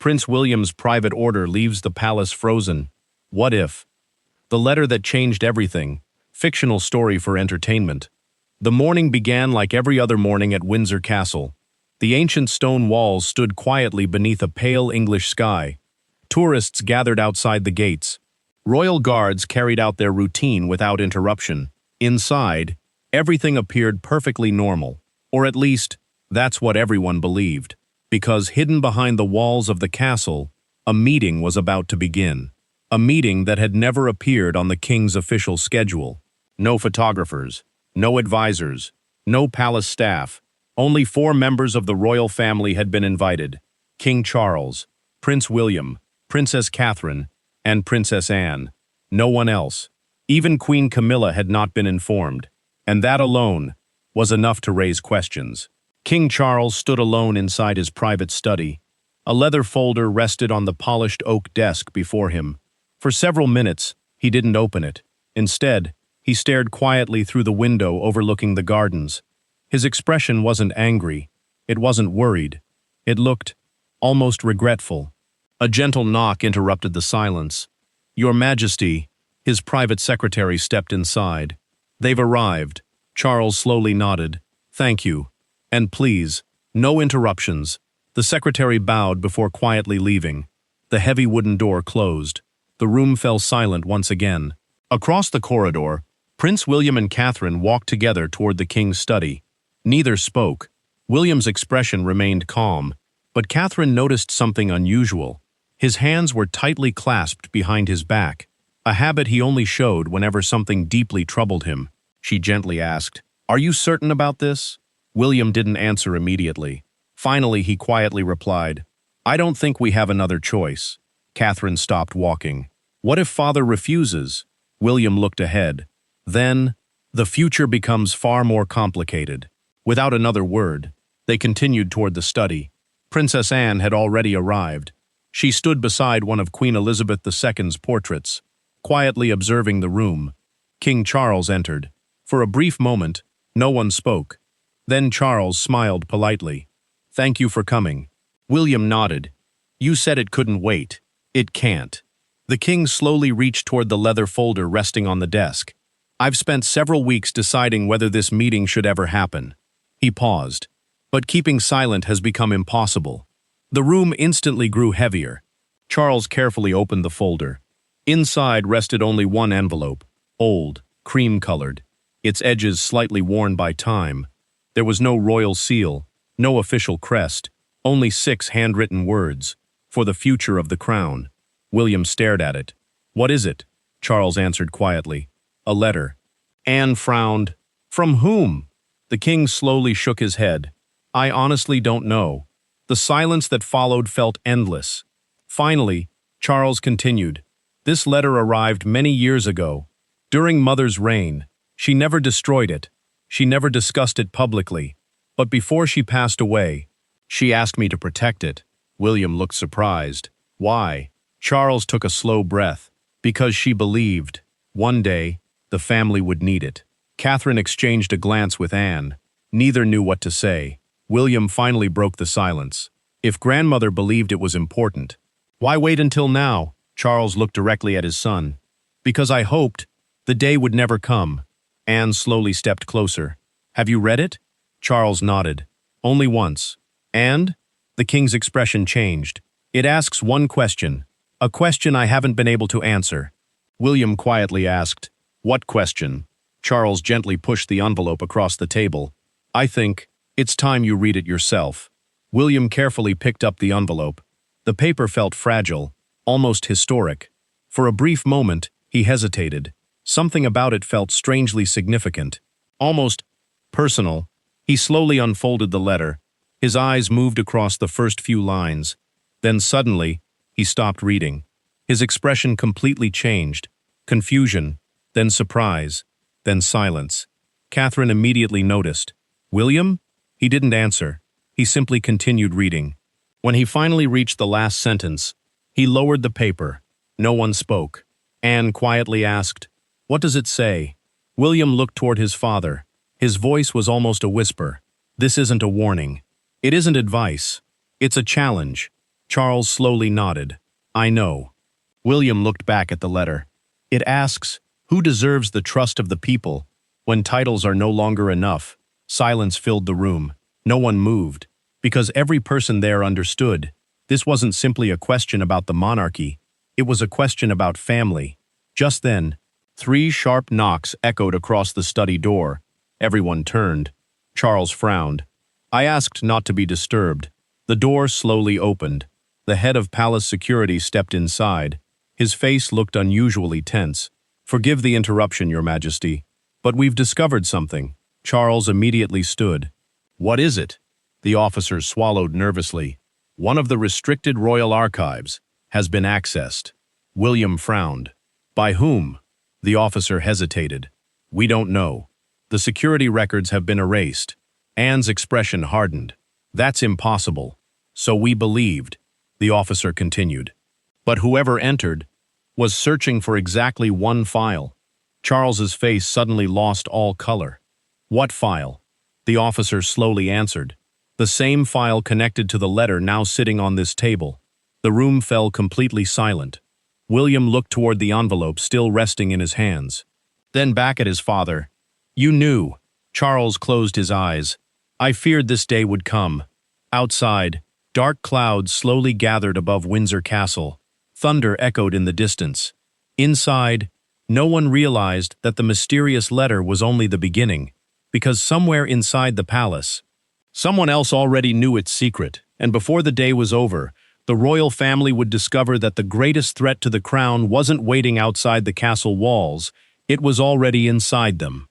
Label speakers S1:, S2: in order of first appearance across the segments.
S1: Prince William's private order leaves the palace frozen. What if? The letter that changed everything. Fictional story for entertainment. The morning began like every other morning at Windsor Castle. The ancient stone walls stood quietly beneath a pale English sky. Tourists gathered outside the gates. Royal guards carried out their routine without interruption. Inside, everything appeared perfectly normal. Or at least, that's what everyone believed. Because hidden behind the walls of the castle, a meeting was about to begin. A meeting that had never appeared on the king's official schedule. No photographers, no advisors, no palace staff. Only 4 members of the royal family had been invited. King Charles, Prince William, Princess Catherine, and Princess Anne. No one else. Even Queen Camilla had not been informed. And that alone was enough to raise questions. King Charles stood alone inside his private study. A leather folder rested on the polished oak desk before him. For several minutes, he didn't open it. Instead, he stared quietly through the window overlooking the gardens. His expression wasn't angry. It wasn't worried. It looked almost regretful. A gentle knock interrupted the silence. "Your Majesty," his private secretary stepped inside. "They've arrived." Charles slowly nodded. "Thank you. And please, no interruptions." The secretary bowed before quietly leaving. The heavy wooden door closed. The room fell silent once again. Across the corridor, Prince William and Catherine walked together toward the king's study. Neither spoke. William's expression remained calm, but Catherine noticed something unusual. His hands were tightly clasped behind his back, a habit he only showed whenever something deeply troubled him. She gently asked, "Are you certain about this?" William didn't answer immediately. Finally, he quietly replied, "I don't think we have another choice." Catherine stopped walking. "What if Father refuses?" William looked ahead. Then, the future becomes far more complicated. Without another word, they continued toward the study. Princess Anne had already arrived. She stood beside one of Queen Elizabeth II's portraits, quietly observing the room. King Charles entered. For a brief moment, no one spoke. Then Charles smiled politely. "Thank you for coming." William nodded. "You said it couldn't wait. It can't." The king slowly reached toward the leather folder resting on the desk. "I've spent several weeks deciding whether this meeting should ever happen." He paused. "But keeping silent has become impossible." The room instantly grew heavier. Charles carefully opened the folder. Inside rested only one envelope, old, cream-colored, its edges slightly worn by time. There was no royal seal, no official crest, only 6 handwritten words, "For the future of the crown." William stared at it. "What is it?" Charles answered quietly. "A letter." Anne frowned. "From whom?" The king slowly shook his head. "I honestly don't know." The silence that followed felt endless. Finally, Charles continued. "This letter arrived many years ago. During Mother's reign, she never destroyed it. She never discussed it publicly. But before she passed away, she asked me to protect it." William looked surprised. "Why?" Charles took a slow breath. "Because she believed, one day, the family would need it." Catherine exchanged a glance with Anne. Neither knew what to say. William finally broke the silence. "If grandmother believed it was important, why wait until now?" Charles looked directly at his son. "Because I hoped the day would never come." Anne slowly stepped closer. "Have you read it?" Charles nodded. "Only once." "And?" The king's expression changed. "It asks one question. A question I haven't been able to answer." William quietly asked, "What question?" Charles gently pushed the envelope across the table. "I think it's time you read it yourself." William carefully picked up the envelope. The paper felt fragile, almost historic. For a brief moment, he hesitated. Something about it felt strangely significant, almost personal. He slowly unfolded the letter. His eyes moved across the first few lines. Then suddenly, he stopped reading. His expression completely changed. Confusion, then surprise, then silence. Catherine immediately noticed. "William?" He didn't answer. He simply continued reading. When he finally reached the last sentence, he lowered the paper. No one spoke. Anne quietly asked, "What does it say?" William looked toward his father. His voice was almost a whisper. "This isn't a warning. It isn't advice. It's a challenge." Charles slowly nodded. I know. William looked back at the letter. It asks, who deserves the trust of the people? When titles are no longer enough, silence filled the room. No one moved, because every person there understood. This wasn't simply a question about the monarchy. It was a question about family. Just then, 3 sharp knocks echoed across the study door. Everyone turned. Charles frowned. I asked not to be disturbed. The door slowly opened. The head of palace security stepped inside. His face looked unusually tense. Forgive the interruption, Your Majesty, but we've discovered something. Charles immediately stood. What is it? The officer swallowed nervously. One of the restricted royal archives has been accessed. William frowned. By whom? The officer hesitated. We don't know. The security records have been erased. Anne's expression hardened. That's impossible. So we believed, the officer continued. But whoever entered was searching for exactly one file. Charles's face suddenly lost all color. What file? The officer slowly answered. The same file connected to the letter now sitting on this table. The room fell completely silent. William looked toward the envelope still resting in his hands. Then back at his father. You knew. Charles closed his eyes. I feared this day would come. Outside, dark clouds slowly gathered above Windsor Castle. Thunder echoed in the distance. Inside, no one realized that the mysterious letter was only the beginning, because somewhere inside the palace, someone else already knew its secret, and before the day was over, the royal family would discover that the greatest threat to the crown wasn't waiting outside the castle walls, it was already inside them.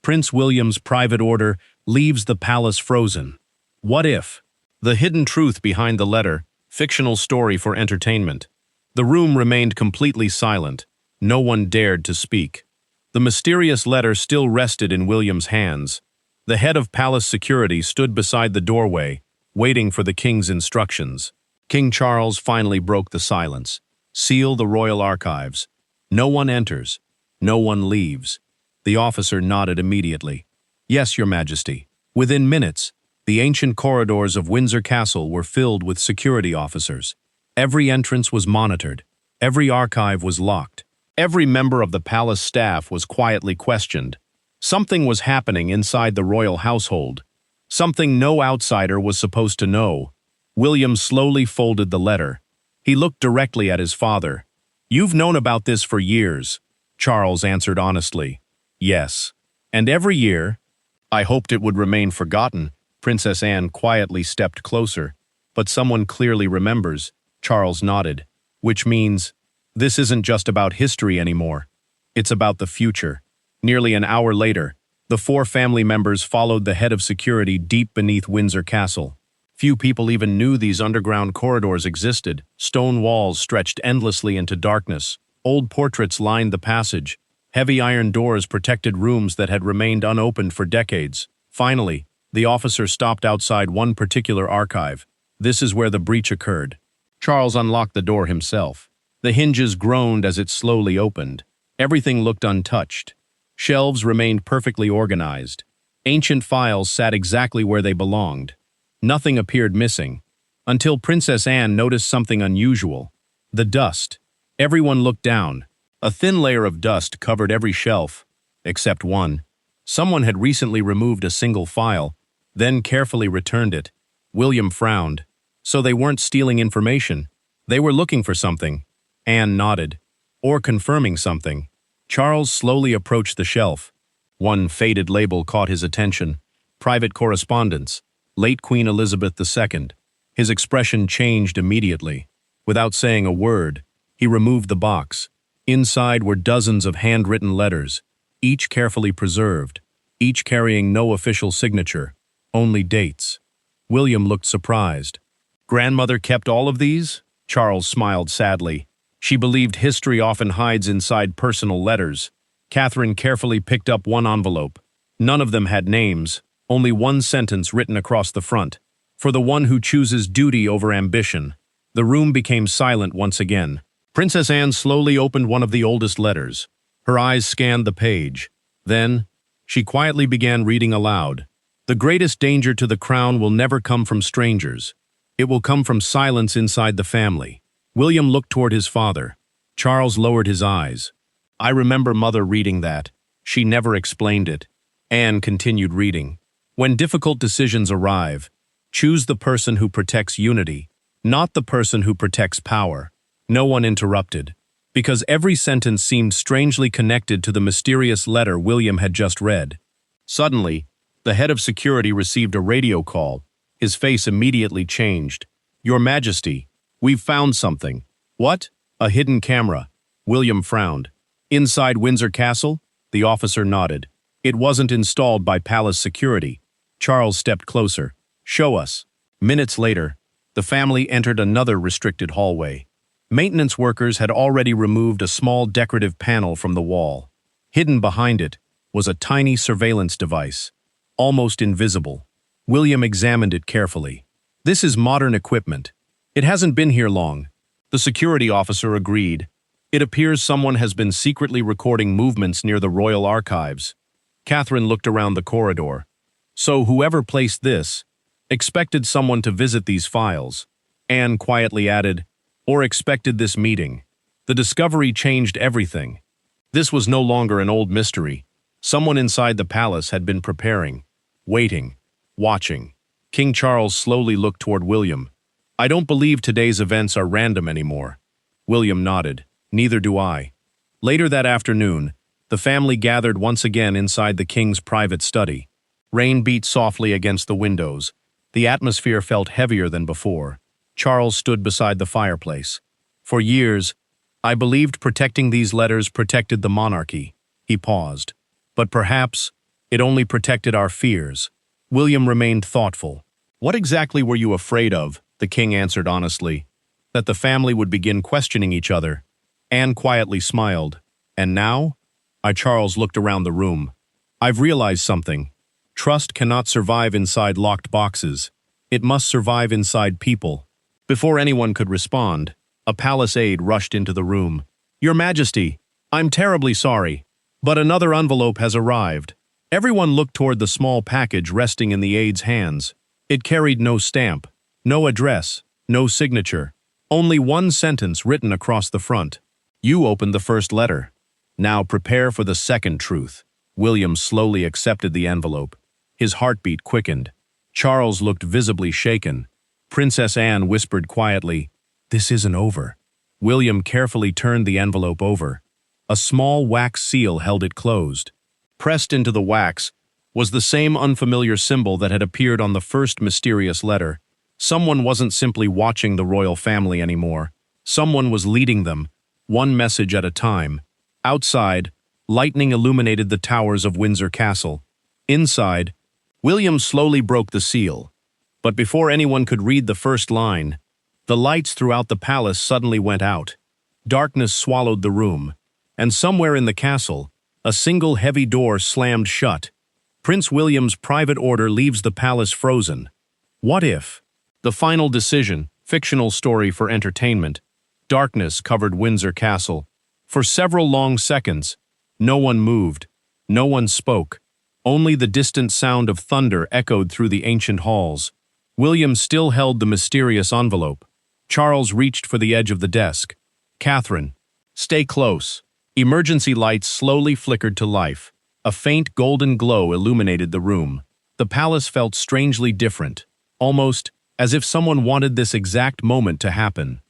S1: Prince William's private order leaves the palace frozen. What if? The hidden truth behind the letter, fictional story for entertainment. The room remained completely silent. No one dared to speak. The mysterious letter still rested in William's hands. The head of palace security stood beside the doorway, waiting for the king's instructions. King Charles finally broke the silence. Seal the royal archives. No one enters. No one leaves. The officer nodded immediately. Yes, Your Majesty. Within minutes, the ancient corridors of Windsor Castle were filled with security officers. Every entrance was monitored. Every archive was locked. Every member of the palace staff was quietly questioned. Something was happening inside the royal household. Something no outsider was supposed to know. William slowly folded the letter. He looked directly at his father. You've known about this for years, Charles answered honestly. Yes. And every year, I hoped it would remain forgotten. Princess Anne quietly stepped closer. But someone clearly remembers. Charles nodded. Which means, this isn't just about history anymore. It's about the future. Nearly an hour later, the 4 family members followed the head of security deep beneath Windsor Castle. Few people even knew these underground corridors existed. Stone walls stretched endlessly into darkness. Old portraits lined the passage. Heavy iron doors protected rooms that had remained unopened for decades. Finally, the officer stopped outside one particular archive. This is where the breach occurred. Charles unlocked the door himself. The hinges groaned as it slowly opened. Everything looked untouched. Shelves remained perfectly organized. Ancient files sat exactly where they belonged. Nothing appeared missing, until Princess Anne noticed something unusual. The dust. Everyone looked down. A thin layer of dust covered every shelf, except one. Someone had recently removed a single file, then carefully returned it. William frowned. So they weren't stealing information. They were looking for something. Anne nodded. Or confirming something. Charles slowly approached the shelf. One faded label caught his attention. Private correspondence. Late Queen Elizabeth II. His expression changed immediately. Without saying a word, he removed the box. Inside were dozens of handwritten letters, each carefully preserved, each carrying no official signature, only dates. William looked surprised. Grandmother kept all of these? Charles smiled sadly. She believed history often hides inside personal letters. Catherine carefully picked up one envelope. None of them had names, only one sentence written across the front. For the one who chooses duty over ambition. The room became silent once again. Princess Anne slowly opened one of the oldest letters. Her eyes scanned the page. Then, she quietly began reading aloud. The greatest danger to the crown will never come from strangers. It will come from silence inside the family. William looked toward his father. Charles lowered his eyes. I remember Mother reading that. She never explained it. Anne continued reading. When difficult decisions arrive, choose the person who protects unity, not the person who protects power. No one interrupted, because every sentence seemed strangely connected to the mysterious letter William had just read. Suddenly, the head of security received a radio call. His face immediately changed. Your Majesty, we've found something. What? A hidden camera. William frowned. Inside Windsor Castle? The officer nodded. It wasn't installed by palace security. Charles stepped closer. Show us. Minutes later, the family entered another restricted hallway. Maintenance workers had already removed a small decorative panel from the wall. Hidden behind it was a tiny surveillance device, almost invisible. William examined it carefully. This is modern equipment. It hasn't been here long. The security officer agreed. It appears someone has been secretly recording movements near the royal archives. Catherine looked around the corridor. So whoever placed this expected someone to visit these files. Anne quietly added, or expected this meeting. The discovery changed everything. This was no longer an old mystery. Someone inside the palace had been preparing, waiting, watching. King Charles slowly looked toward William. I don't believe today's events are random anymore. William nodded. Neither do I. Later that afternoon, the family gathered once again inside the king's private study. Rain beat softly against the windows. The atmosphere felt heavier than before. Charles stood beside the fireplace. For years, I believed protecting these letters protected the monarchy. He paused. But perhaps it only protected our fears. William remained thoughtful. What exactly were you afraid of? The king answered honestly. That the family would begin questioning each other. Anne quietly smiled. And now? Charles looked around the room. I've realized something. Trust cannot survive inside locked boxes. It must survive inside people. Before anyone could respond, a palace aide rushed into the room. Your Majesty, I'm terribly sorry, but another envelope has arrived. Everyone looked toward the small package resting in the aide's hands. It carried no stamp, no address, no signature, only one sentence written across the front. You opened the first letter. Now prepare for the second truth. William slowly accepted the envelope. His heartbeat quickened. Charles looked visibly shaken. Princess Anne whispered quietly, This isn't over. William carefully turned the envelope over. A small wax seal held it closed. Pressed into the wax was the same unfamiliar symbol that had appeared on the first mysterious letter. Someone wasn't simply watching the royal family anymore. Someone was leading them, one message at a time. Outside, lightning illuminated the towers of Windsor Castle. Inside, William slowly broke the seal. But before anyone could read the first line, the lights throughout the palace suddenly went out. Darkness swallowed the room, and somewhere in the castle, a single heavy door slammed shut. Prince William's private order leaves the palace frozen. What if? The final decision, fictional story for entertainment. Darkness covered Windsor Castle. For several long seconds, no one moved, no one spoke. Only the distant sound of thunder echoed through the ancient halls. William still held the mysterious envelope. Charles reached for the edge of the desk. Catherine, stay close. Emergency lights slowly flickered to life. A faint golden glow illuminated the room. The palace felt strangely different, almost as if someone wanted this exact moment to happen.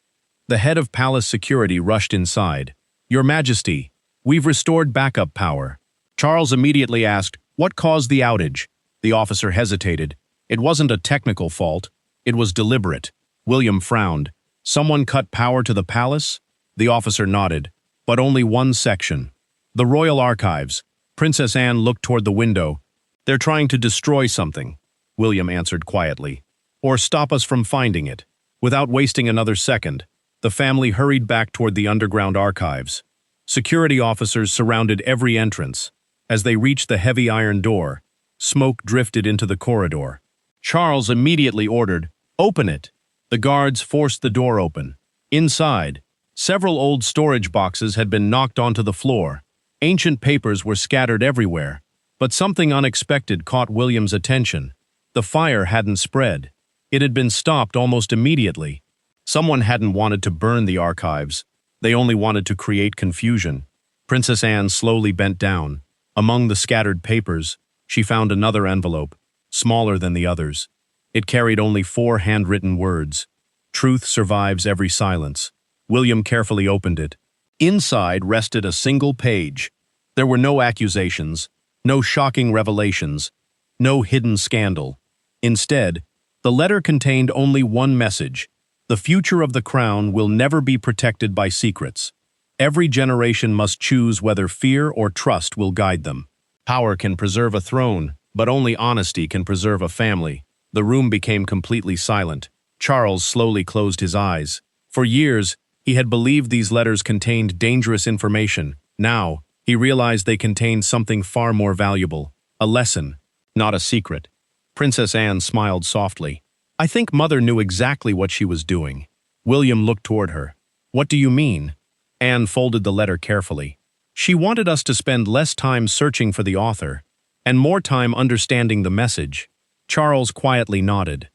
S1: The head of palace security rushed inside. Your Majesty, we've restored backup power. Charles immediately asked, What caused the outage? The officer hesitated. It wasn't a technical fault. It was deliberate. William frowned. Someone cut power to the palace? The officer nodded. But only one section. The royal archives. Princess Anne looked toward the window. They're trying to destroy something, William answered quietly. Or stop us from finding it. Without wasting another second, the family hurried back toward the underground archives. Security officers surrounded every entrance. As they reached the heavy iron door, smoke drifted into the corridor. Charles immediately ordered, Open it! The guards forced the door open. Inside, several old storage boxes had been knocked onto the floor. Ancient papers were scattered everywhere. But something unexpected caught William's attention. The fire hadn't spread. It had been stopped almost immediately. Someone hadn't wanted to burn the archives. They only wanted to create confusion. Princess Anne slowly bent down. Among the scattered papers, she found another envelope, smaller than the others. It carried only 4 handwritten words. Truth survives every silence. William carefully opened it. Inside rested a single page. There were no accusations, no shocking revelations, no hidden scandal. Instead, the letter contained only one message. The future of the crown will never be protected by secrets. Every generation must choose whether fear or trust will guide them. Power can preserve a throne, but only honesty can preserve a family. The room became completely silent. Charles slowly closed his eyes. For years, he had believed these letters contained dangerous information. Now, he realized they contained something far more valuable. A lesson, not a secret. Princess Anne smiled softly. I think Mother knew exactly what she was doing. William looked toward her. What do you mean? Anne folded the letter carefully. She wanted us to spend less time searching for the author, and more time understanding the message. Charles quietly nodded.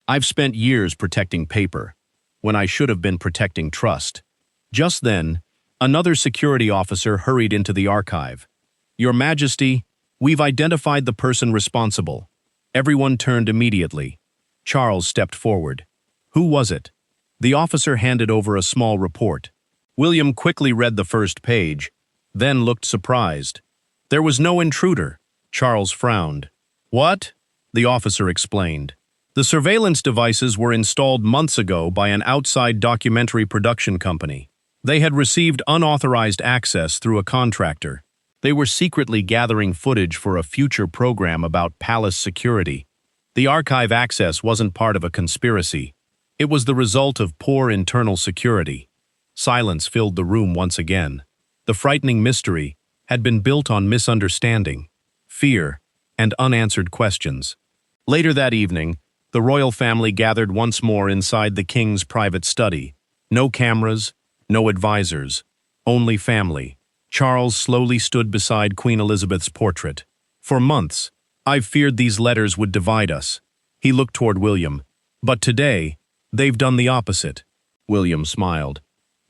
S1: I've spent years protecting paper, when I should have been protecting trust. Just then, another security officer hurried into the archive. Your Majesty, we've identified the person responsible. Everyone turned immediately. Charles stepped forward. Who was it? The officer handed over a small report. William quickly read the first page, then looked surprised. There was no intruder. Charles frowned. What? The officer explained. The surveillance devices were installed months ago by an outside documentary production company. They had received unauthorized access through a contractor. They were secretly gathering footage for a future program about palace security. The archive access wasn't part of a conspiracy. It was the result of poor internal security. Silence filled the room once again. The frightening mystery had been built on misunderstanding, fear, and unanswered questions. Later that evening, the royal family gathered once more inside the king's private study. No cameras, no advisors, only family. Charles slowly stood beside Queen Elizabeth's portrait. For months, I've feared these letters would divide us. He looked toward William. But today, they've done the opposite. William smiled.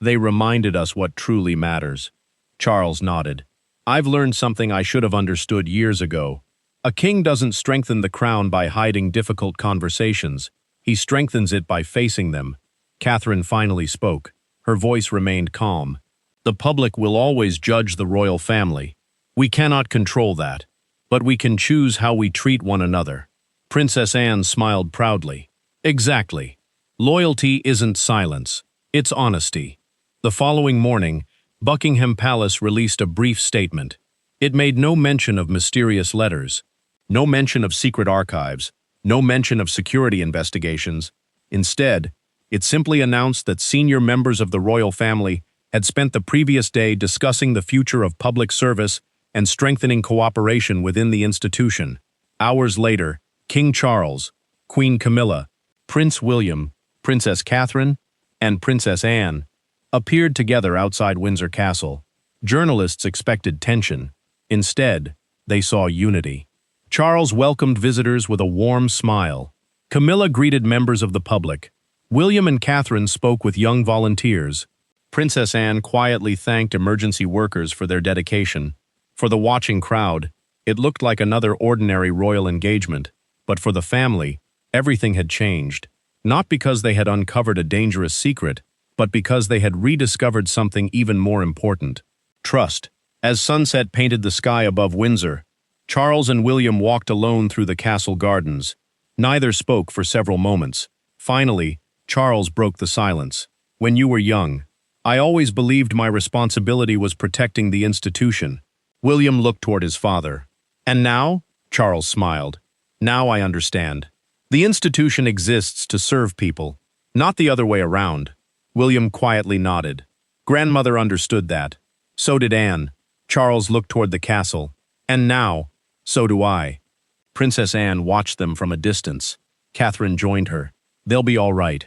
S1: They reminded us what truly matters. Charles nodded. I've learned something I should have understood years ago. A king doesn't strengthen the crown by hiding difficult conversations. He strengthens it by facing them. Catherine finally spoke. Her voice remained calm. The public will always judge the royal family. We cannot control that, but we can choose how we treat one another. Princess Anne smiled proudly. Exactly. Loyalty isn't silence. It's honesty. The following morning, Buckingham Palace released a brief statement. It made no mention of mysterious letters, no mention of secret archives, no mention of security investigations. Instead, it simply announced that senior members of the royal family had spent the previous day discussing the future of public service and strengthening cooperation within the institution. Hours later, King Charles, Queen Camilla, Prince William, Princess Catherine, and Princess Anne appeared together outside Windsor Castle. Journalists expected tension. Instead, they saw unity. Charles welcomed visitors with a warm smile. Camilla greeted members of the public. William and Catherine spoke with young volunteers. Princess Anne quietly thanked emergency workers for their dedication. For the watching crowd, it looked like another ordinary royal engagement, but for the family, everything had changed. Not because they had uncovered a dangerous secret, but because they had rediscovered something even more important. Trust. As sunset painted the sky above Windsor, Charles and William walked alone through the castle gardens. Neither spoke for several moments. Finally, Charles broke the silence. When you were young, I always believed my responsibility was protecting the institution. William looked toward his father. And now? Charles smiled. Now I understand. The institution exists to serve people, not the other way around. William quietly nodded. Grandmother understood that. So did Anne. Charles looked toward the castle. And now, so do I. Princess Anne watched them from a distance. Catherine joined her. They'll be all right.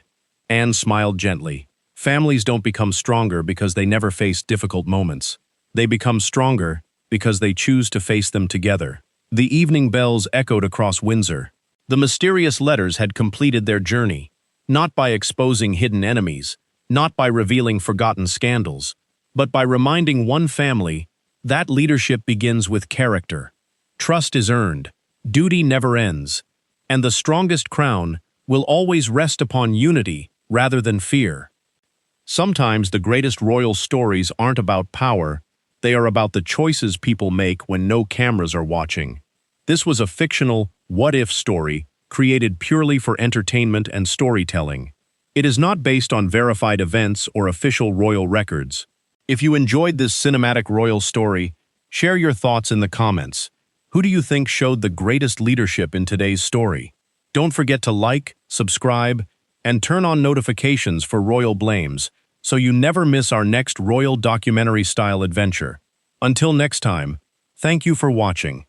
S1: Anne smiled gently. Families don't become stronger because they never face difficult moments. They become stronger because they choose to face them together. The evening bells echoed across Windsor. The mysterious letters had completed their journey, not by exposing hidden enemies, not by revealing forgotten scandals, but by reminding one family that leadership begins with character. Trust is earned, duty never ends, and the strongest crown will always rest upon unity rather than fear. Sometimes the greatest royal stories aren't about power, they are about the choices people make when no cameras are watching. This was a fictional, what-if story created purely for entertainment and storytelling. It is not based on verified events or official royal records. If you enjoyed this cinematic royal story, share your thoughts in the comments. Who do you think showed the greatest leadership in today's story? Don't forget to like, subscribe, and turn on notifications for royal blames so you never miss our next royal documentary-style adventure. Until next time, thank you for watching.